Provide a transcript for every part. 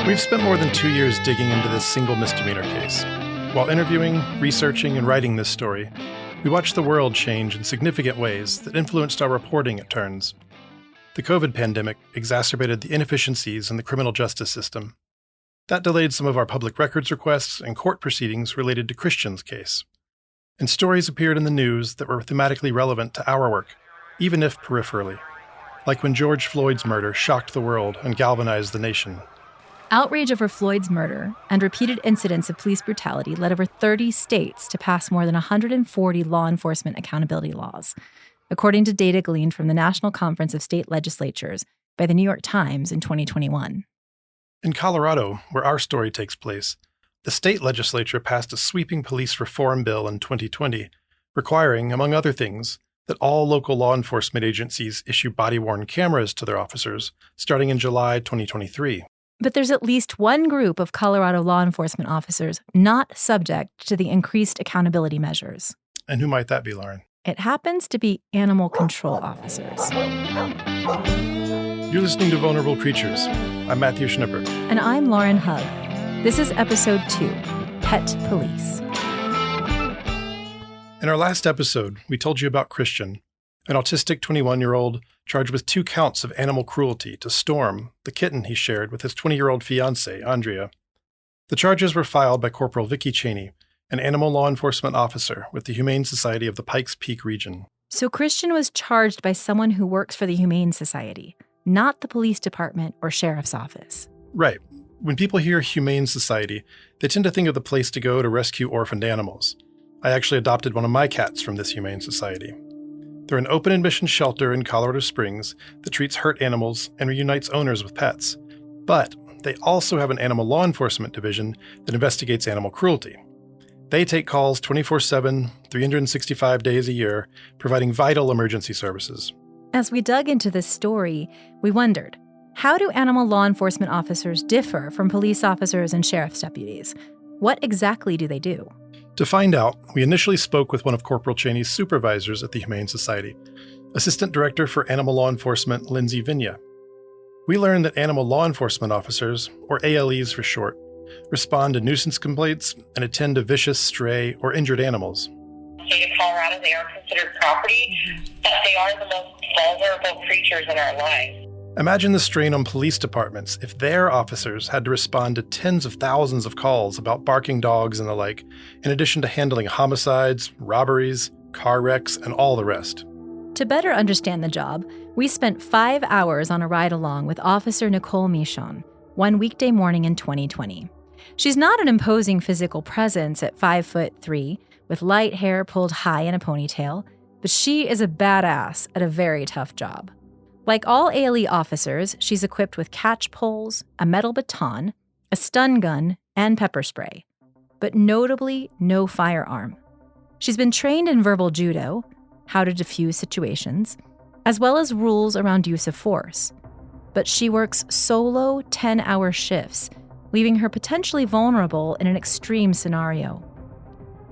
We've spent more than 2 years digging into this single misdemeanor case. While interviewing, researching, and writing this story, we watched the world change in significant ways that influenced our reporting at turns. The COVID pandemic exacerbated the inefficiencies in the criminal justice system. That delayed some of our public records requests and court proceedings related to Christian's case. And stories appeared in the news that were thematically relevant to our work, even if peripherally. Like when George Floyd's murder shocked the world and galvanized the nation. Outrage over Floyd's murder and repeated incidents of police brutality led over 30 states to pass more than 140 law enforcement accountability laws, according to data gleaned from the National Conference of State Legislatures by the New York Times in 2021. In Colorado, where our story takes place, the state legislature passed a sweeping police reform bill in 2020, requiring, among other things, that all local law enforcement agencies issue body-worn cameras to their officers starting in July 2023. But there's at least one group of Colorado law enforcement officers not subject to the increased accountability measures. And who might that be, Lauren? It happens to be animal control officers. You're listening to Vulnerable Creatures. I'm Matthew Schnipper. And I'm Lauren Hugg. This is episode 2, Pet Police. In our last episode, we told you about Christian, an autistic 21-year-old charged with 2 counts of animal cruelty to Storm, the kitten he shared with his 20-year-old fiancée, Andrea. The charges were filed by Corporal Cheney, an animal law enforcement officer with the Humane Society of the Pikes Peak region. So Christian was charged by someone who works for the Humane Society, not the police department or sheriff's office. Right. When people hear Humane Society, they tend to think of the place to go to rescue orphaned animals. I actually adopted one of my cats from this Humane Society. They're an open admission shelter in Colorado Springs that treats hurt animals and reunites owners with pets. But they also have an animal law enforcement division that investigates animal cruelty. They take calls 24/7, 365 days a year, providing vital emergency services. As we dug into this story, we wondered, how do animal law enforcement officers differ from police officers and sheriff's deputies? What exactly do they do? To find out, we initially spoke with one of Corporal Cheney's supervisors at the Humane Society, Assistant Director for Animal Law Enforcement, Lindsay Vigna. We learned that animal law enforcement officers, or ALEs for short, respond to nuisance complaints and attend to vicious, stray, or injured animals. In the state of Colorado, they are considered property, but they are the most vulnerable creatures in our lives. Imagine the strain on police departments if their officers had to respond to tens of thousands of calls about barking dogs and the like, in addition to handling homicides, robberies, car wrecks, and all the rest. To better understand the job, we spent 5 hours on a ride-along with Officer Nicole Michon, one weekday morning in 2020. She's not an imposing physical presence at 5'3", with light hair pulled high in a ponytail, but she is a badass at a very tough job. Like all ALE officers, she's equipped with catch poles, a metal baton, a stun gun, and pepper spray, but notably no firearm. She's been trained in verbal judo, how to defuse situations, as well as rules around use of force. But she works solo 10-hour shifts, leaving her potentially vulnerable in an extreme scenario.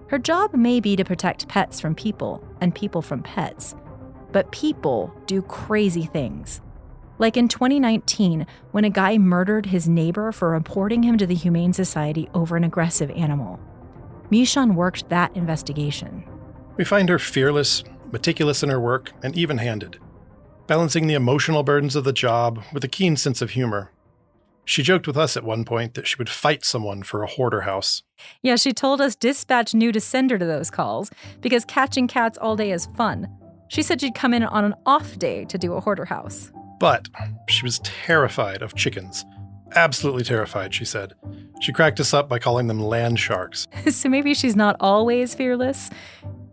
Her job may be to protect pets from people and people from pets, but people do crazy things. Like in 2019, when a guy murdered his neighbor for reporting him to the Humane Society over an aggressive animal. Michon worked that investigation. We find her fearless, meticulous in her work, and even-handed, balancing the emotional burdens of the job with a keen sense of humor. She joked with us at one point that she would fight someone for a hoarder house. Yeah, she told us dispatch knew to send her to those calls because catching cats all day is fun. She said she'd come in on an off day to do a hoarder house. But she was terrified of chickens. Absolutely terrified, she said. She cracked us up by calling them land sharks. So maybe she's not always fearless.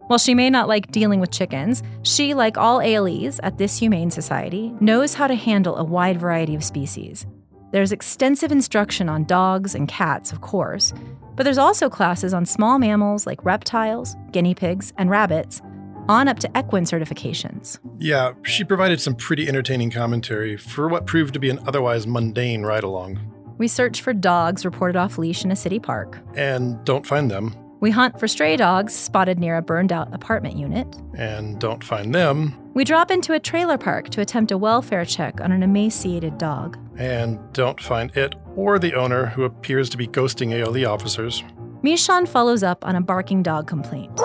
While she may not like dealing with chickens, she, like all ALEs at this Humane Society, knows how to handle a wide variety of species. There's extensive instruction on dogs and cats, of course, but there's also classes on small mammals like reptiles, guinea pigs, and rabbits, on up to equine certifications. Yeah, she provided some pretty entertaining commentary for what proved to be an otherwise mundane ride-along. We search for dogs reported off-leash in a city park. And don't find them. We hunt for stray dogs spotted near a burned-out apartment unit. And don't find them. We drop into a trailer park to attempt a welfare check on an emaciated dog. And don't find it or the owner who appears to be ghosting ALE officers. Michon follows up on a barking dog complaint.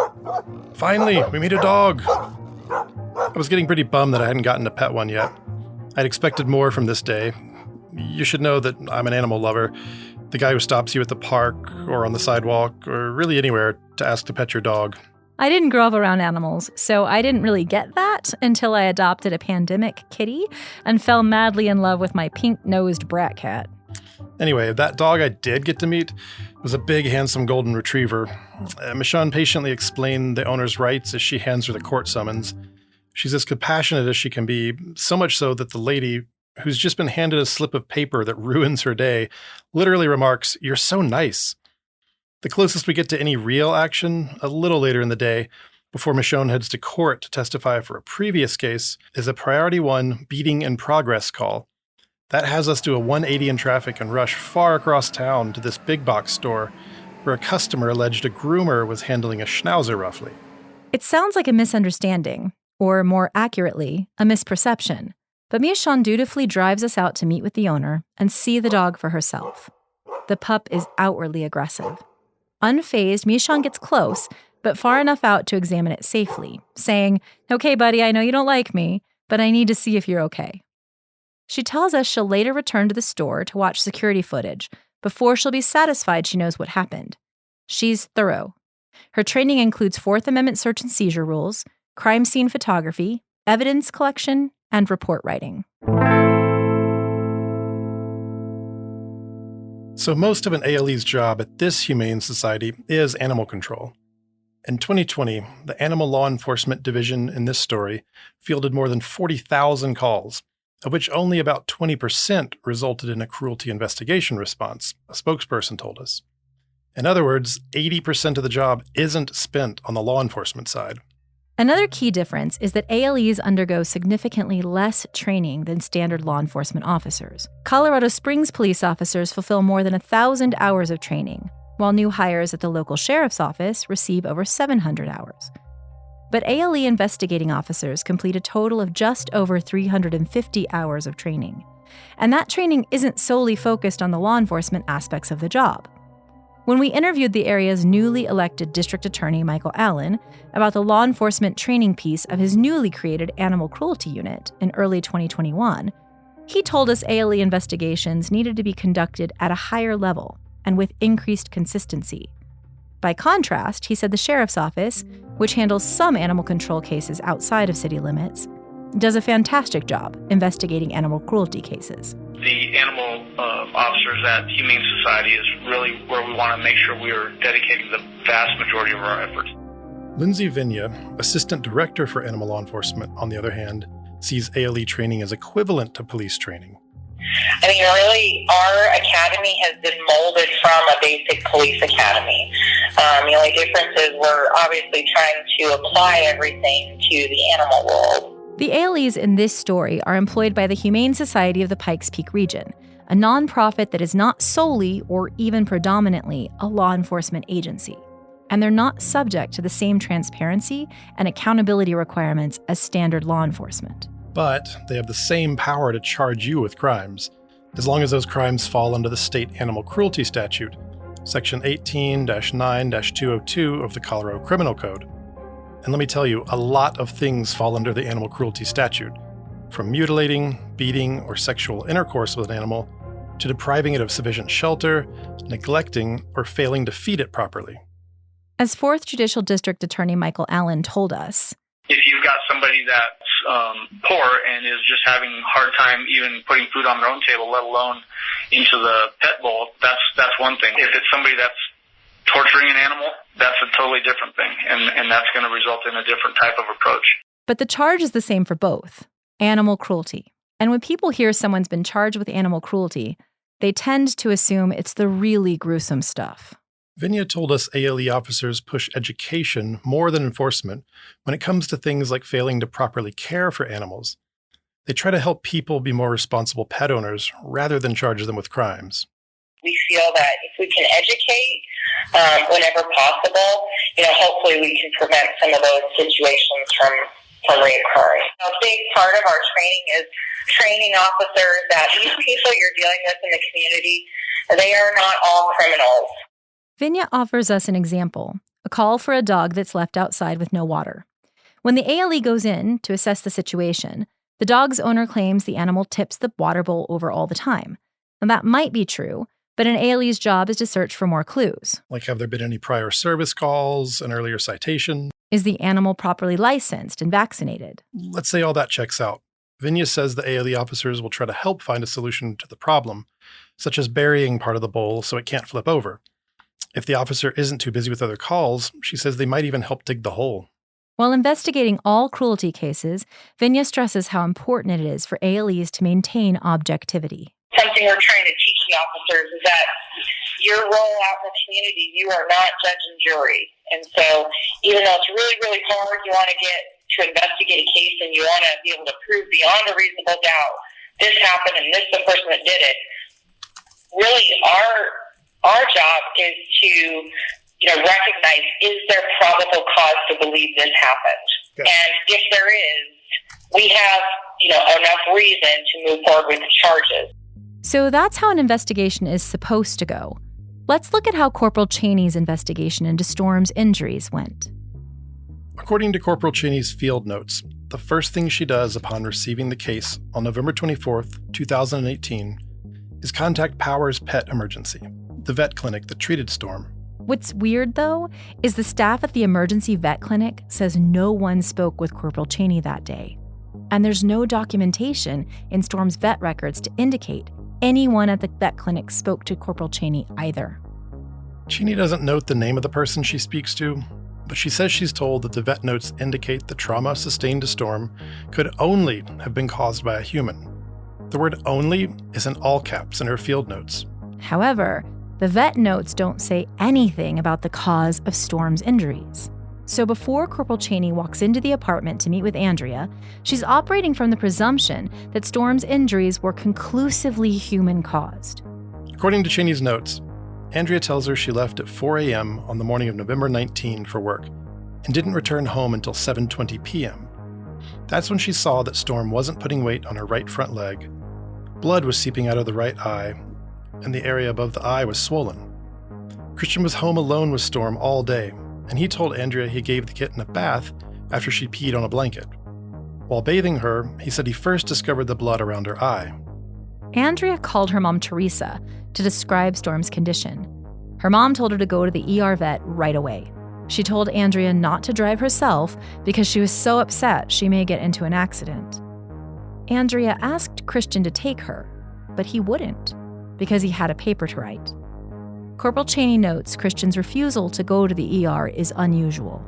Finally, we meet a dog. I was getting pretty bummed that I hadn't gotten to pet one yet. I'd expected more from this day. You should know that I'm an animal lover, the guy who stops you at the park or on the sidewalk or really anywhere to ask to pet your dog. I didn't grow up around animals, so I didn't really get that until I adopted a pandemic kitty and fell madly in love with my pink-nosed brat cat. Anyway, that dog I did get to meet was a big, handsome golden retriever. Michonne patiently explained the owner's rights as she hands her the court summons. She's as compassionate as she can be, so much so that the lady, who's just been handed a slip of paper that ruins her day, literally remarks, "You're so nice." The closest we get to any real action, a little later in the day, before Michonne heads to court to testify for a previous case, is a Priority 1 beating in progress call. That has us do a 180 in traffic and rush far across town to this big box store where a customer alleged a groomer was handling a schnauzer roughly. It sounds like a misunderstanding, or more accurately, a misperception. But Michonne dutifully drives us out to meet with the owner and see the dog for herself. The pup is outwardly aggressive. Unfazed, Michonne gets close, but far enough out to examine it safely, saying, "Okay, buddy, I know you don't like me, but I need to see if you're okay." She tells us she'll later return to the store to watch security footage before she'll be satisfied she knows what happened. She's thorough. Her training includes Fourth Amendment search and seizure rules, crime scene photography, evidence collection, and report writing. So most of an ALE's job at this humane society is animal control. In 2020, the Animal Law Enforcement Division in this story fielded more than 40,000 calls, of which only about 20% resulted in a cruelty investigation response, a spokesperson told us. In other words, 80% of the job isn't spent on the law enforcement side. Another key difference is that ALEs undergo significantly less training than standard law enforcement officers. Colorado Springs police officers fulfill more than 1,000 hours of training, while new hires at the local sheriff's office receive over 700 hours. But ALE investigating officers complete a total of just over 350 hours of training. And that training isn't solely focused on the law enforcement aspects of the job. When we interviewed the area's newly elected district attorney, Michael Allen, about the law enforcement training piece of his newly created animal cruelty unit in early 2021, he told us ALE investigations needed to be conducted at a higher level and with increased consistency. By contrast, he said the sheriff's office, which handles some animal control cases outside of city limits, does a fantastic job investigating animal cruelty cases. The animal officers at Humane Society is really where we want to make sure we are dedicating the vast majority of our efforts. Lindsay Vinya, Assistant Director for Animal Law Enforcement, on the other hand, sees ALE training as equivalent to police training. I mean, really, our academy has been molded from a basic police academy. The only difference is we're obviously trying to apply everything to the animal world. The ALEs in this story are employed by the Humane Society of the Pikes Peak region, a nonprofit that is not solely or even predominantly a law enforcement agency. And they're not subject to the same transparency and accountability requirements as standard law enforcement. But they have the same power to charge you with crimes, as long as those crimes fall under the state animal cruelty statute, Section 18-9-202 of the Colorado Criminal Code. And let me tell you, a lot of things fall under the animal cruelty statute, from mutilating, beating, or sexual intercourse with an animal, to depriving it of sufficient shelter, neglecting, or failing to feed it properly. As 4th Judicial District Attorney Michael Allen told us, if you've got somebody that's poor and is just having a hard time even putting food on their own table, let alone into the pet bowl, that's one thing. If it's somebody that's torturing an animal, that's a totally different thing, and that's going to result in a different type of approach. But the charge is the same for both, animal cruelty. And when people hear someone's been charged with animal cruelty, they tend to assume it's the really gruesome stuff. Vinya told us ALE officers push education more than enforcement when it comes to things like failing to properly care for animals. They try to help people be more responsible pet owners rather than charge them with crimes. We feel that if we can educate whenever possible, hopefully we can prevent some of those situations from from reoccurring. A big part of our training is training officers that these people you're dealing with in the community, they are not all criminals. Vinya offers us an example, a call for a dog that's left outside with no water. When the ALE goes in to assess the situation, the dog's owner claims the animal tips the water bowl over all the time. And that might be true, but an ALE's job is to search for more clues. Like, have there been any prior service calls, an earlier citation? Is the animal properly licensed and vaccinated? Let's say all that checks out. Vinya says the ALE officers will try to help find a solution to the problem, such as burying part of the bowl so it can't flip over. If the officer isn't too busy with other calls, she says they might even help dig the hole. While investigating all cruelty cases, Vinya stresses how important it is for ALEs to maintain objectivity. Something we're trying to teach the officers is that your role out in the community, you are not judge and jury. And so even though it's really, really hard, you want to get to investigate a case and you want to be able to prove beyond a reasonable doubt this happened and this is the person that did it. Really, our job is to recognize, is there probable cause to believe this happened? Okay. And if there is, we have enough reason to move forward with the charges. So that's how an investigation is supposed to go. Let's look at how Corporal Cheney's investigation into Storm's injuries went. According to Corporal Cheney's field notes, the first thing she does upon receiving the case on November 24th, 2018, is contact Power's Pet Emergency, the vet clinic that treated Storm. What's weird, though, is the staff at the emergency vet clinic says no one spoke with Corporal Cheney that day. And there's no documentation in Storm's vet records to indicate anyone at the vet clinic spoke to Corporal Cheney either. Cheney doesn't note the name of the person she speaks to, but she says she's told that the vet notes indicate the trauma sustained to Storm could only have been caused by a human. The word only is in all caps in her field notes. However, the vet notes don't say anything about the cause of Storm's injuries. So before Corporal Cheney walks into the apartment to meet with Andrea, she's operating from the presumption that Storm's injuries were conclusively human-caused. According to Cheney's notes, Andrea tells her she left at 4 a.m. on the morning of November 19 for work and didn't return home until 7:20 p.m. That's when she saw that Storm wasn't putting weight on her right front leg. Blood was seeping out of the right eye, and the area above the eye was swollen. Christian was home alone with Storm all day, and he told Andrea he gave the kitten a bath after she peed on a blanket. While bathing her, he said he first discovered the blood around her eye. Andrea called her mom Teresa to describe Storm's condition. Her mom told her to go to the ER vet right away. She told Andrea not to drive herself because she was so upset she may get into an accident. Andrea asked Christian to take her, but he wouldn't because he had a paper to write. Corporal Cheney notes Christian's refusal to go to the ER is unusual.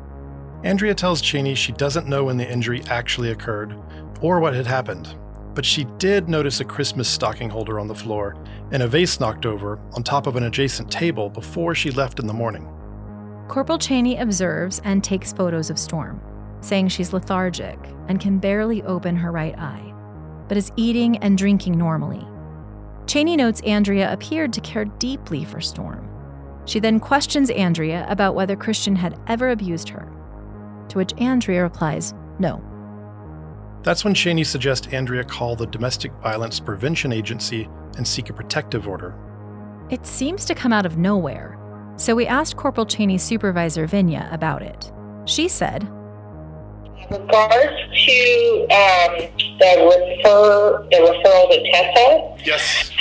Andrea tells Cheney she doesn't know when the injury actually occurred or what had happened, but she did notice a Christmas stocking holder on the floor and a vase knocked over on top of an adjacent table before she left in the morning. Corporal Cheney observes and takes photos of Storm, saying she's lethargic and can barely open her right eye, but is eating and drinking normally. Cheney notes Andrea appeared to care deeply for Storm. She then questions Andrea about whether Christian had ever abused her, to which Andrea replies, no. That's when Cheney suggests Andrea call the Domestic Violence Prevention Agency and seek a protective order. It seems to come out of nowhere, so we asked Corporal Cheney's supervisor, Vinya, about it. She said, in regards to the referral to Tessa. Yes.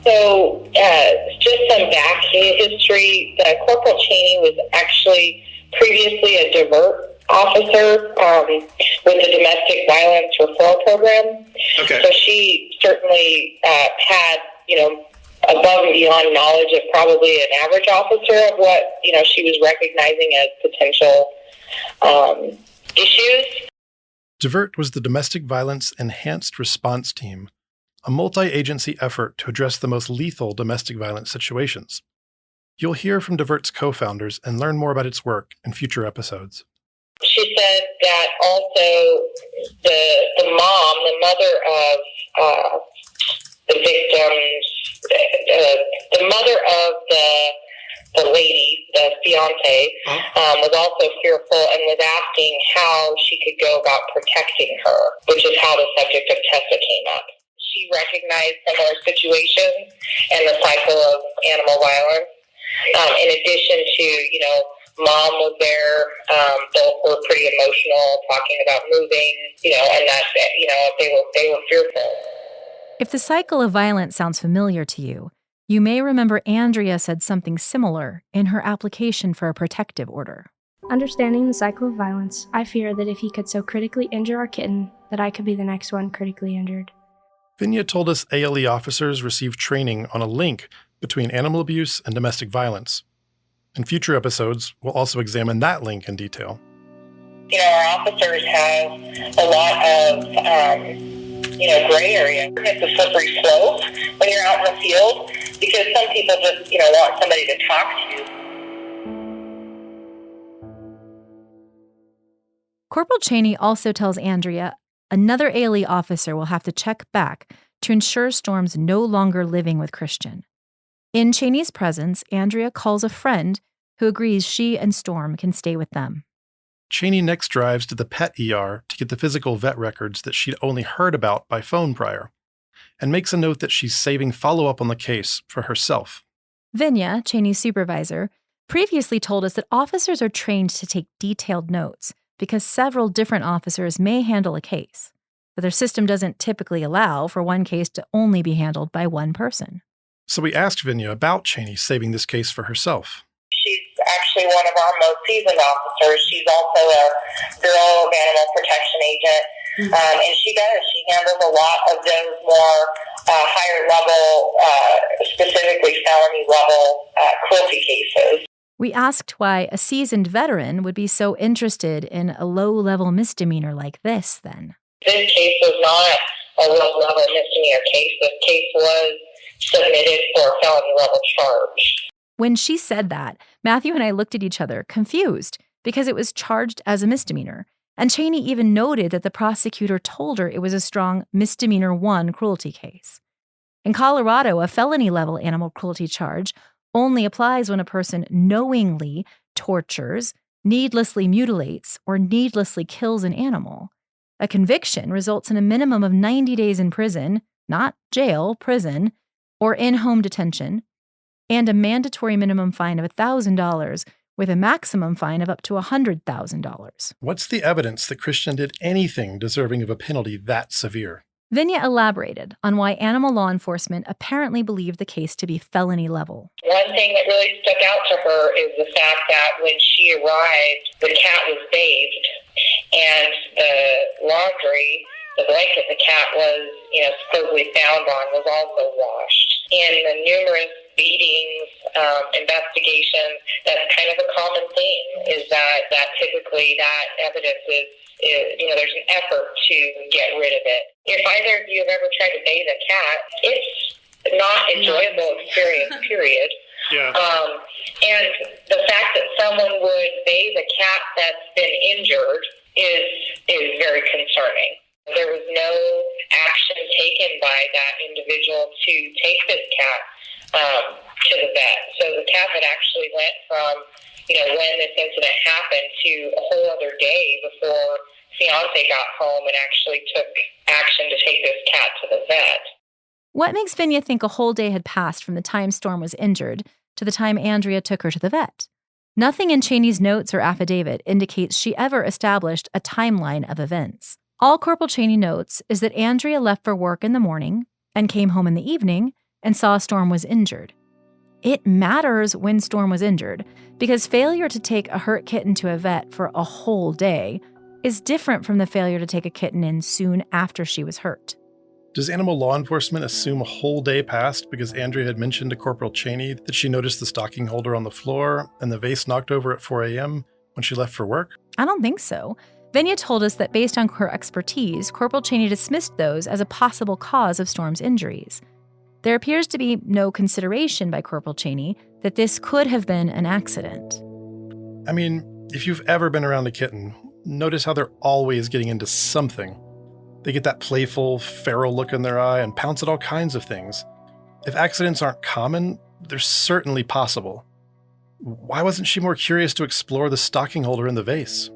So just some back history. Corporal Cheney was actually previously a divert officer with the Domestic Violence Referral Program. Okay. So she certainly had, above and beyond knowledge of probably an average officer of what, she was recognizing as potential issues. DIVERT was the Domestic Violence Enhanced Response Team, a multi-agency effort to address the most lethal domestic violence situations. You'll hear from DIVERT's co-founders and learn more about its work in future episodes. She said that also the mom, the mother of the victims, the mother of the lady, the fiance, was also fearful and was asking how she could go about protecting her, which is how the subject of Tessa came up. She recognized similar situations and the cycle of animal violence. In addition to, Mom was there. Both were pretty emotional, talking about moving, and that, they were fearful. If the cycle of violence sounds familiar to you, you may remember Andrea said something similar in her application for a protective order. Understanding the cycle of violence, I fear that if he could so critically injure our kitten, that I could be the next one critically injured. Vinya told us ALE officers receive training on a link between animal abuse and domestic violence. In future episodes, we'll also examine that link in detail. Our officers have a lot of, gray area. It's a slippery slope when you're out in the field because some people just, want somebody to talk to. Corporal Cheney also tells Andrea another ALE officer will have to check back to ensure Storm's no longer living with Christian. In Cheney's presence, Andrea calls a friend who agrees she and Storm can stay with them. Cheney next drives to the pet ER to get the physical vet records that she'd only heard about by phone prior, and makes a note that she's saving follow-up on the case for herself. Vinya, Cheney's supervisor, previously told us that officers are trained to take detailed notes because several different officers may handle a case, but their system doesn't typically allow for one case to only be handled by one person. So we asked Vinya about Cheney saving this case for herself. She's actually one of our most seasoned officers. She's also a Bureau of Animal Protection agent, and she does. She handles a lot of those more higher level, specifically felony level cruelty cases. We asked why a seasoned veteran would be so interested in a low-level misdemeanor like this, then. This case was not a low-level misdemeanor case. This case was submitted for a felony-level charge. When she said that, Matthew and I looked at each other, confused, because it was charged as a misdemeanor. And Cheney even noted that the prosecutor told her it was a strong misdemeanor 1 cruelty case. In Colorado, a felony-level animal cruelty charge only applies when a person knowingly tortures, needlessly mutilates, or needlessly kills an animal. A conviction results in a minimum of 90 days in prison, not jail, prison, or in-home detention, and a mandatory minimum fine of $1,000 with a maximum fine of up to $100,000. What's the evidence that Christian did anything deserving of a penalty that severe? Vinya elaborated on why animal law enforcement apparently believed the case to be felony level. One thing that really stuck out to her is the fact that when she arrived, the cat was bathed, and the laundry, the blanket the cat was, supposedly found on was also washed. In the numerous beatings, investigations, that's kind of a common theme, is that typically that evidence is there's an effort to get rid of it. If either of you have ever tried to bathe a cat, it's not an enjoyable experience, period. Yeah. And the fact that someone would bathe a cat that's been injured is very concerning. There was no action taken by that individual to take this cat to the vet. So the cat had actually went from, when this incident happened to a whole other day before fiance got home and actually took action to take this cat to the vet. What makes Vinya think a whole day had passed from the time Storm was injured to the time Andrea took her to the vet? Nothing in Cheney's notes or affidavit indicates she ever established a timeline of events. All Corporal Cheney notes is that Andrea left for work in the morning and came home in the evening and saw Storm was injured. It matters when Storm was injured because failure to take a hurt kitten to a vet for a whole day is different from the failure to take a kitten in soon after she was hurt. Does animal law enforcement assume a whole day passed because Andrea had mentioned to Corporal Cheney that she noticed the stocking holder on the floor and the vase knocked over at 4 a.m. when she left for work? I don't think so. Vinya told us that based on her expertise, Corporal Cheney dismissed those as a possible cause of Storm's injuries. There appears to be no consideration by Corporal Cheney that this could have been an accident. I mean, if you've ever been around a kitten, notice how they're always getting into something. They get that playful, feral look in their eye and pounce at all kinds of things. If accidents aren't common, they're certainly possible. Why wasn't she more curious to explore the stocking holder in the vase?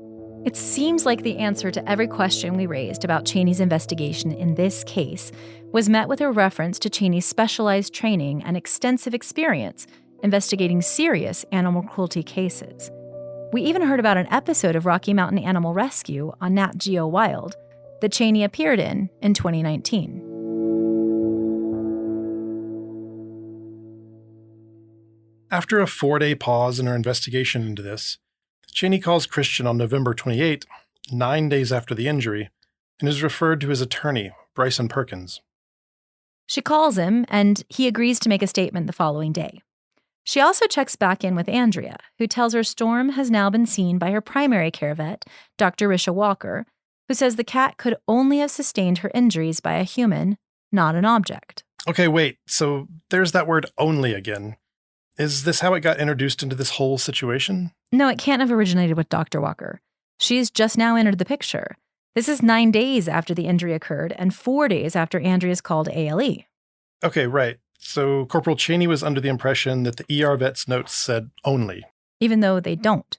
It seems like the answer to every question we raised about Cheney's investigation in this case was met with a reference to Cheney's specialized training and extensive experience investigating serious animal cruelty cases. We even heard about an episode of Rocky Mountain Animal Rescue on Nat Geo Wild that Cheney appeared in 2019. After a 4-day pause in her investigation into this, Cheney calls Christian on November 28, 9 days after the injury, and is referred to his attorney, Bryson Perkins. She calls him, and he agrees to make a statement the following day. She also checks back in with Andrea, who tells her Storm has now been seen by her primary care vet, Dr. Risha Walker, who says the cat could only have sustained her injuries by a human, not an object. Okay, wait, so there's that word only again. Is this how it got introduced into this whole situation? No, it can't have originated with Dr. Walker. She's just now entered the picture. This is 9 days after the injury occurred and 4 days after Andrea's call to ALE. Okay, right. So Corporal Cheney was under the impression that the ER vet's notes said only. Even though they don't.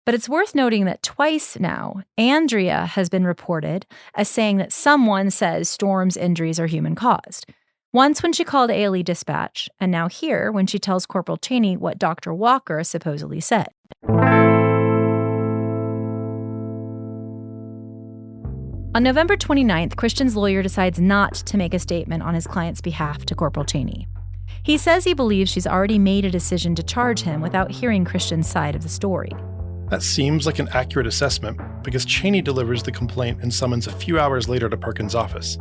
But it's worth noting that twice now, Andrea has been reported as saying that someone says Storm's injuries are human-caused. Once when she called ALE dispatch, and now here when she tells Corporal Cheney what Dr. Walker supposedly said. On November 29th, Christian's lawyer decides not to make a statement on his client's behalf to Corporal Cheney. He says he believes she's already made a decision to charge him without hearing Christian's side of the story. That seems like an accurate assessment because Cheney delivers the complaint and summons a few hours later to Perkins' office.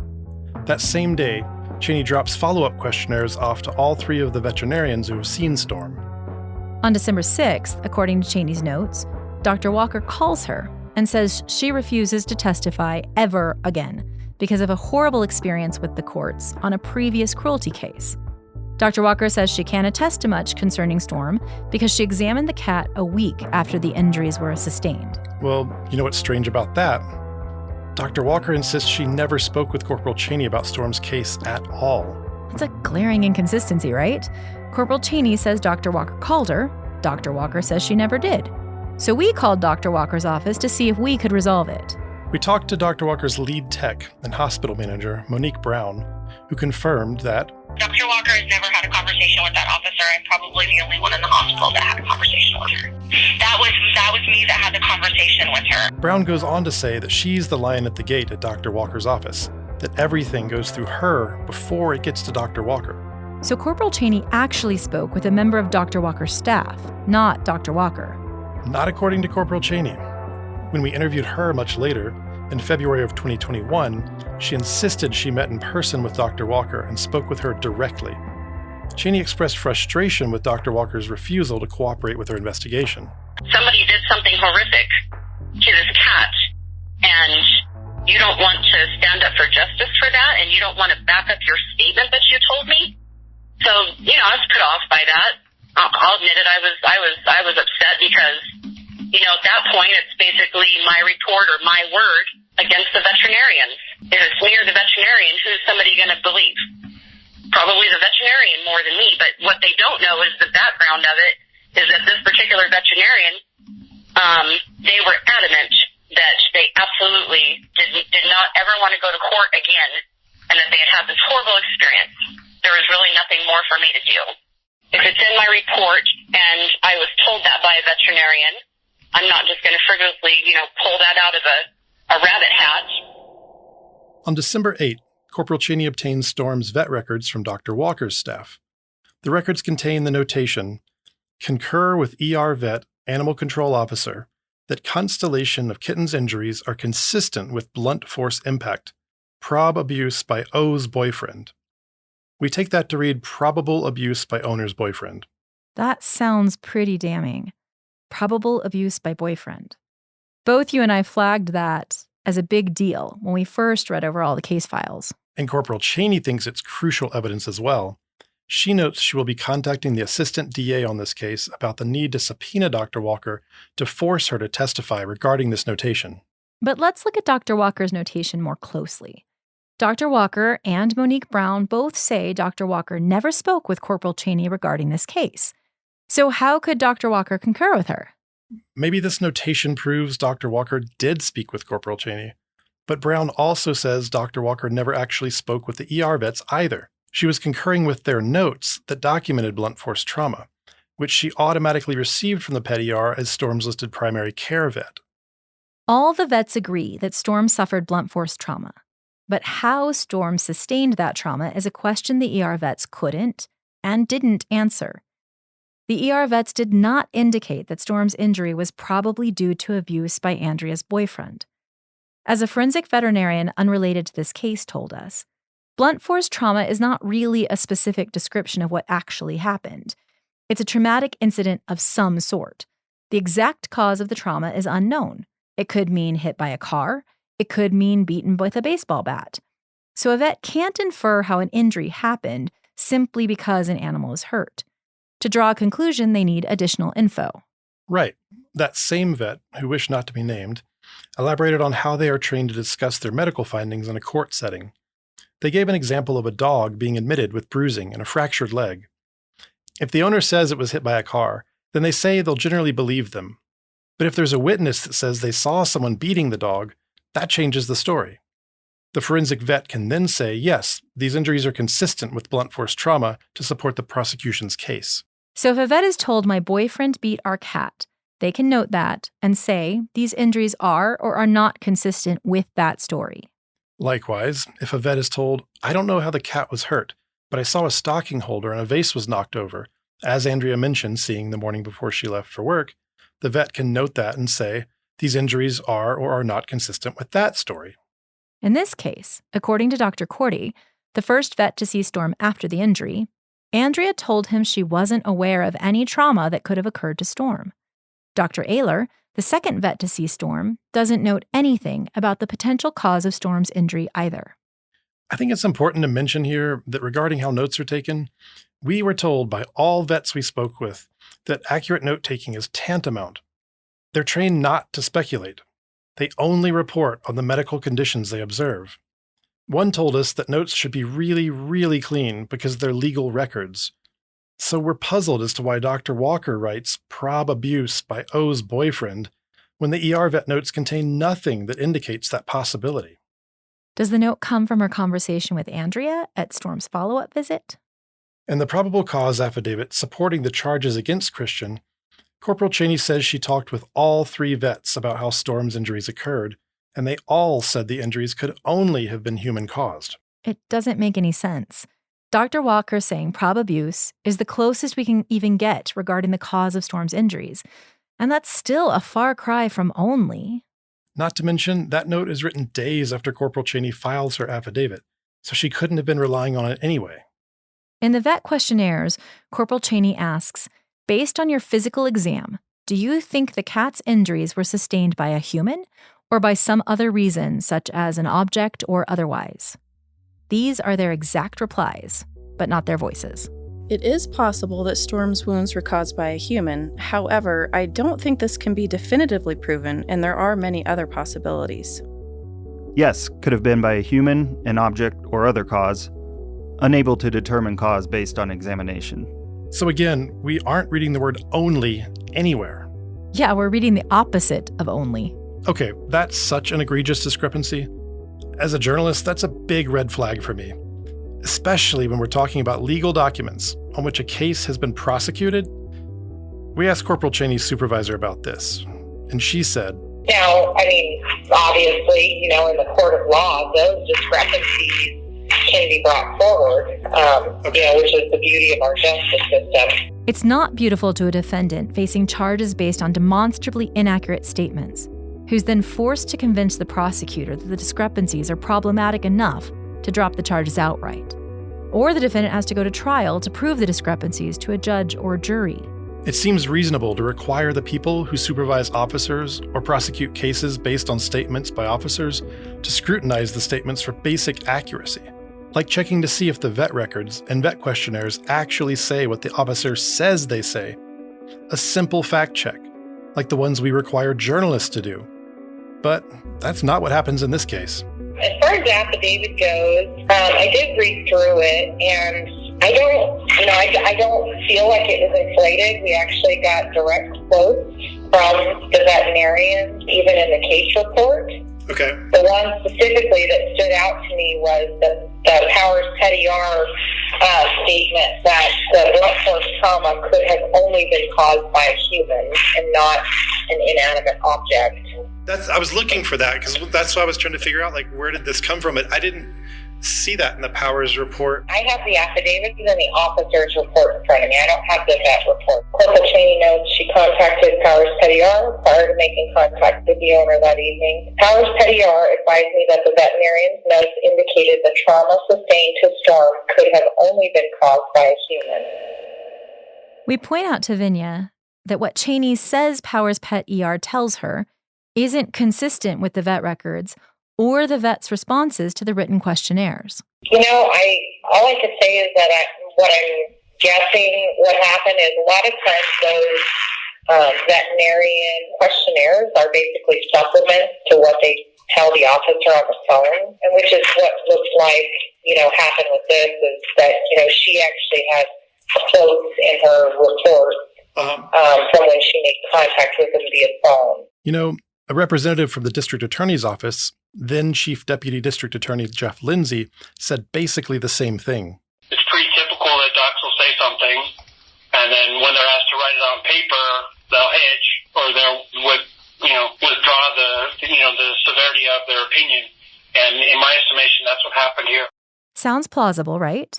That same day, Cheney drops follow-up questionnaires off to all 3 of the veterinarians who have seen Storm. On December 6th, according to Cheney's notes, Dr. Walker calls her and says she refuses to testify ever again because of a horrible experience with the courts on a previous cruelty case. Dr. Walker says she can't attest to much concerning Storm because she examined the cat a week after the injuries were sustained. Well, you know what's strange about that? Dr. Walker insists she never spoke with Corporal Cheney about Storm's case at all. It's a glaring inconsistency, right? Corporal Cheney says Dr. Walker called her. Dr. Walker says she never did. So we called Dr. Walker's office to see if we could resolve it. We talked to Dr. Walker's lead tech and hospital manager, Monique Brown, who confirmed that Dr. Walker has never had a conversation with that officer. I'm probably the only one in the hospital that had a conversation with her. That was me that had the conversation with her. Brown goes on to say that she's the lion at the gate at Dr. Walker's office, that everything goes through her before it gets to Dr. Walker. So Corporal Cheney actually spoke with a member of Dr. Walker's staff, not Dr. Walker. Not according to Corporal Cheney. When we interviewed her much later, in February of 2021, she insisted she met in person with Dr. Walker and spoke with her directly. Cheney expressed frustration with Dr. Walker's refusal to cooperate with her investigation. Somebody did something horrific to this cat, and you don't want to stand up for justice for that, and you don't want to back up your statement that you told me. So, I was put off by that. I'll admit it. I was upset because, at that point, it's basically my report or my word against the veterinarians. If it's me or the veterinarian, who's somebody going to believe? Probably the veterinarian more than me, but what they don't know is the background of it is that this particular veterinarian, they were adamant that they absolutely did not ever want to go to court again, and that they had had this horrible experience. There was really nothing more for me to do. If it's in my report and I was told that by a veterinarian, I'm not just going to frivolously, pull that out of a rabbit hat. On December 8th, Corporal Cheney obtains Storm's vet records from Dr. Walker's staff. The records contain the notation, concur with ER vet, animal control officer, that constellation of kitten's injuries are consistent with blunt force impact, prob abuse by O's boyfriend. We take that to read probable abuse by owner's boyfriend. That sounds pretty damning. Probable abuse by boyfriend. Both you and I flagged that as a big deal when we first read over all the case files. And Corporal Cheney thinks it's crucial evidence as well. She notes she will be contacting the assistant DA on this case about the need to subpoena Dr. Walker to force her to testify regarding this notation. But let's look at Dr. Walker's notation more closely. Dr. Walker and Monique Brown both say Dr. Walker never spoke with Corporal Cheney regarding this case. So how could Dr. Walker concur with her? Maybe this notation proves Dr. Walker did speak with Corporal Cheney. But Brown also says Dr. Walker never actually spoke with the ER vets either. She was concurring with their notes that documented blunt force trauma, which she automatically received from the pet ER as Storm's listed primary care vet. All the vets agree that Storm suffered blunt force trauma. But how Storm sustained that trauma is a question the ER vets couldn't and didn't answer. The ER vets did not indicate that Storm's injury was probably due to abuse by Andrea's boyfriend. As a forensic veterinarian unrelated to this case told us, blunt force trauma is not really a specific description of what actually happened. It's a traumatic incident of some sort. The exact cause of the trauma is unknown. It could mean hit by a car. It could mean beaten with a baseball bat. So a vet can't infer how an injury happened simply because an animal is hurt. To draw a conclusion, they need additional info. Right. That same vet, who wished not to be named, elaborated on how they are trained to discuss their medical findings in a court setting. They gave an example of a dog being admitted with bruising and a fractured leg. If the owner says it was hit by a car, then they say they'll generally believe them. But if there's a witness that says they saw someone beating the dog, that changes the story. The forensic vet can then say, yes, these injuries are consistent with blunt force trauma to support the prosecution's case. So if a vet is told my boyfriend beat our cat, they can note that and say these injuries are or are not consistent with that story. Likewise, if a vet is told, I don't know how the cat was hurt, but I saw a stocking holder and a vase was knocked over, as Andrea mentioned seeing the morning before she left for work, the vet can note that and say, these injuries are or are not consistent with that story. In this case, according to Dr. Cordy, the first vet to see Storm after the injury, Andrea told him she wasn't aware of any trauma that could have occurred to Storm. Dr. Ayler, the second vet to see Storm, doesn't note anything about the potential cause of Storm's injury either. I think it's important to mention here that regarding how notes are taken, we were told by all vets we spoke with that accurate note-taking is tantamount. They're trained not to speculate. They only report on the medical conditions they observe. One told us that notes should be really, really clean because they're legal records. So we're puzzled as to why Dr. Walker writes prob abuse by O's boyfriend when the ER vet notes contain nothing that indicates that possibility. Does the note come from her conversation with Andrea at Storm's follow-up visit? In the probable cause affidavit supporting the charges against Christian, Corporal Cheney says she talked with all three vets about how Storm's injuries occurred, and they all said the injuries could only have been human-caused. It doesn't make any sense. Dr. Walker saying prob abuse is the closest we can even get regarding the cause of Storm's injuries, and that's still a far cry from only. Not to mention, that note is written days after Corporal Cheney files her affidavit, so she couldn't have been relying on it anyway. In the vet questionnaires, Corporal Cheney asks, based on your physical exam, do you think the cat's injuries were sustained by a human or by some other reason, such as an object or otherwise? These are their exact replies, but not their voices. It is possible that Storm's wounds were caused by a human. However, I don't think this can be definitively proven, and there are many other possibilities. Yes, could have been by a human, an object, or other cause. Unable to determine cause based on examination. So again, we aren't reading the word only anywhere. Yeah, we're reading the opposite of only. Okay, that's such an egregious discrepancy. As a journalist, that's a big red flag for me, especially when we're talking about legal documents on which a case has been prosecuted. We asked Corporal Cheney's supervisor about this, and she said, Now, obviously, in the court of law, those discrepancies can be brought forward, which is the beauty of our justice system. It's not beautiful to a defendant facing charges based on demonstrably inaccurate statements, who's then forced to convince the prosecutor that the discrepancies are problematic enough to drop the charges outright. Or the defendant has to go to trial to prove the discrepancies to a judge or jury. It seems reasonable to require the people who supervise officers or prosecute cases based on statements by officers to scrutinize the statements for basic accuracy, like checking to see if the vet records and vet questionnaires actually say what the officer says they say. A simple fact check, like the ones we require journalists to do. But that's not what happens in this case. As far as the affidavit goes, I did read through it, and I don't feel like it was inflated. We actually got direct quotes from the veterinarians, even in the case report. Okay. The one specifically that stood out to me was the Powers Pet ER statement that the blunt force trauma could have only been caused by a human and not an inanimate object. I was looking for that because that's what I was trying to figure out. Like, where did this come from? I didn't see that in the Powers report. I have the affidavits and the officer's report in front of me. I don't have the vet report. Corporal Cheney notes she contacted Powers Pet ER prior to making contact with the owner that evening. Powers Pet ER advised me that the veterinarian's notes indicated the trauma sustained to Storm could have only been caused by a human. We point out to Vinya that what Cheney says Powers Pet ER tells her isn't consistent with the vet records or the vet's responses to the written questionnaires. All I could say is that what I'm guessing what happened is a lot of times those veterinarian questionnaires are basically supplements to what they tell the officer on the phone, and which is what looks like, happened with this, is that, she actually has quotes in her report from when she made contact with them via phone. A representative from the district attorney's office, then Chief Deputy District Attorney Jeff Lindsay, said basically the same thing. It's pretty typical that docs will say something, and then when they're asked to write it on paper, they'll hedge or they'll withdraw the severity of their opinion. And in my estimation, that's what happened here. Sounds plausible, right?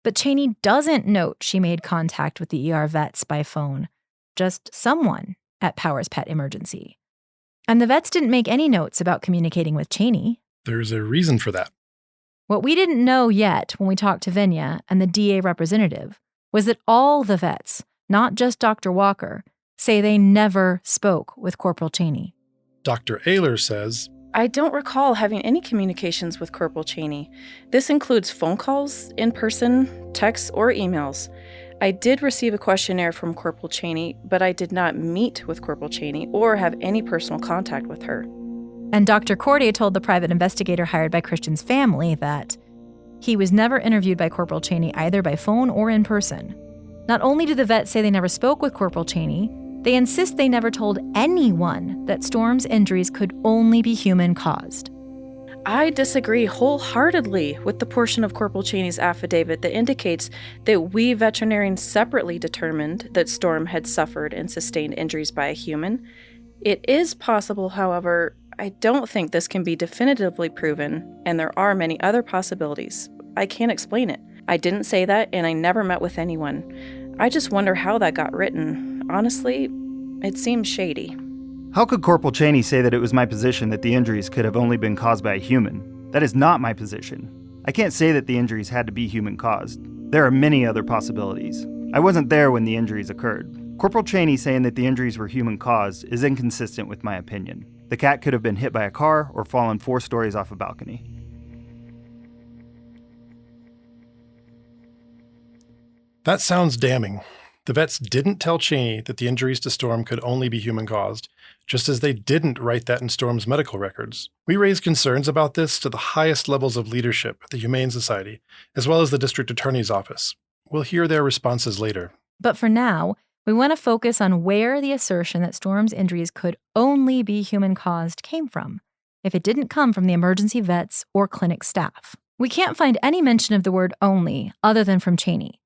But Cheney doesn't note she made contact with the ER vets by phone, just someone at Powers Pet Emergency. And the vets didn't make any notes about communicating with Cheney. There's a reason for that. What we didn't know yet when we talked to Vinya and the DA representative was that all the vets, not just Dr. Walker, say they never spoke with Corporal Cheney. Dr. Ayler says, I don't recall having any communications with Corporal Cheney. This includes phone calls, in-person, texts, or emails. I did receive a questionnaire from Corporal Cheney, but I did not meet with Corporal Cheney or have any personal contact with her. And Dr. Corday told the private investigator hired by Christian's family that he was never interviewed by Corporal Cheney either by phone or in person. Not only do the vets say they never spoke with Corporal Cheney, they insist they never told anyone that Storm's injuries could only be human-caused. I disagree wholeheartedly with the portion of Corporal Cheney's affidavit that indicates that we veterinarians separately determined that Storm had suffered and sustained injuries by a human. It is possible, however, I don't think this can be definitively proven, and there are many other possibilities. I can't explain it. I didn't say that, and I never met with anyone. I just wonder how that got written. Honestly, it seems shady. How could Corporal Cheney say that it was my position that the injuries could have only been caused by a human? That is not my position. I can't say that the injuries had to be human-caused. There are many other possibilities. I wasn't there when the injuries occurred. Corporal Cheney saying that the injuries were human-caused is inconsistent with my opinion. The cat could have been hit by a car or fallen 4 stories off a balcony. That sounds damning. The vets didn't tell Cheney that the injuries to Storm could only be human-caused, just as they didn't write that in Storm's medical records. We raised concerns about this to the highest levels of leadership at the Humane Society, as well as the district attorney's office. We'll hear their responses later. But for now, we want to focus on where the assertion that Storm's injuries could only be human-caused came from, if it didn't come from the emergency vets or clinic staff. We can't find any mention of the word only other than from Cheney.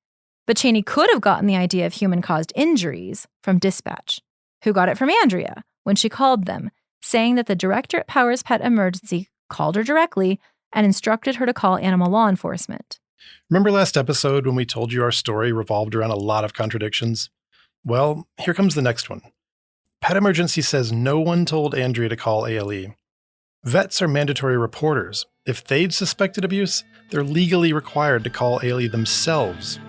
But Cheney could have gotten the idea of human-caused injuries from dispatch, who got it from Andrea when she called them, saying that the director at Powers Pet Emergency called her directly and instructed her to call animal law enforcement. Remember last episode when we told you our story revolved around a lot of contradictions? Well, here comes the next one. Pet Emergency says no one told Andrea to call ALE. Vets are mandatory reporters. If they'd suspected abuse, they're legally required to call ALE themselves.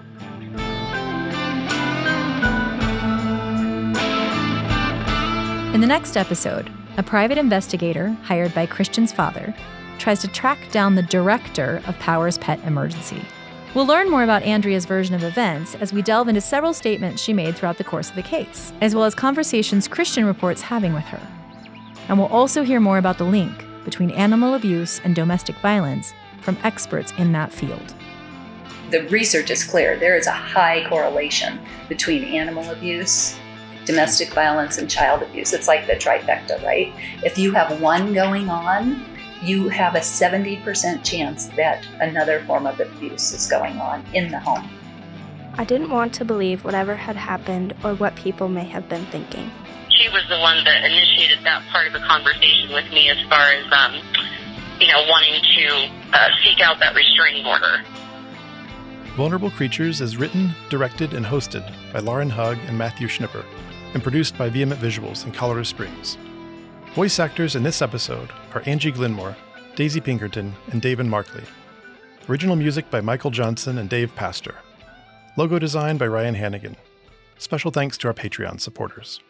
In the next episode, a private investigator hired by Christian's father tries to track down the director of Powers Pet Emergency. We'll learn more about Andrea's version of events as we delve into several statements she made throughout the course of the case, as well as conversations Christian reports having with her. And we'll also hear more about the link between animal abuse and domestic violence from experts in that field. The research is clear. There is a high correlation between animal abuse, domestic violence, and child abuse. It's like the trifecta, right? If you have one going on, you have a 70% chance that another form of abuse is going on in the home. I didn't want to believe whatever had happened or what people may have been thinking. She was the one that initiated that part of the conversation with me as far as, wanting to seek out that restraining order. Vulnerable Creatures is written, directed, and hosted by Lauren Hugg and Matthew Schnipper, and produced by Vehement Visuals in Colorado Springs. Voice actors in this episode are Angie Glenmore, Daisy Pinkerton, and David Markley. Original music by Michael Johnson and Dave Pastor. Logo design by Ryan Hannigan. Special thanks to our Patreon supporters.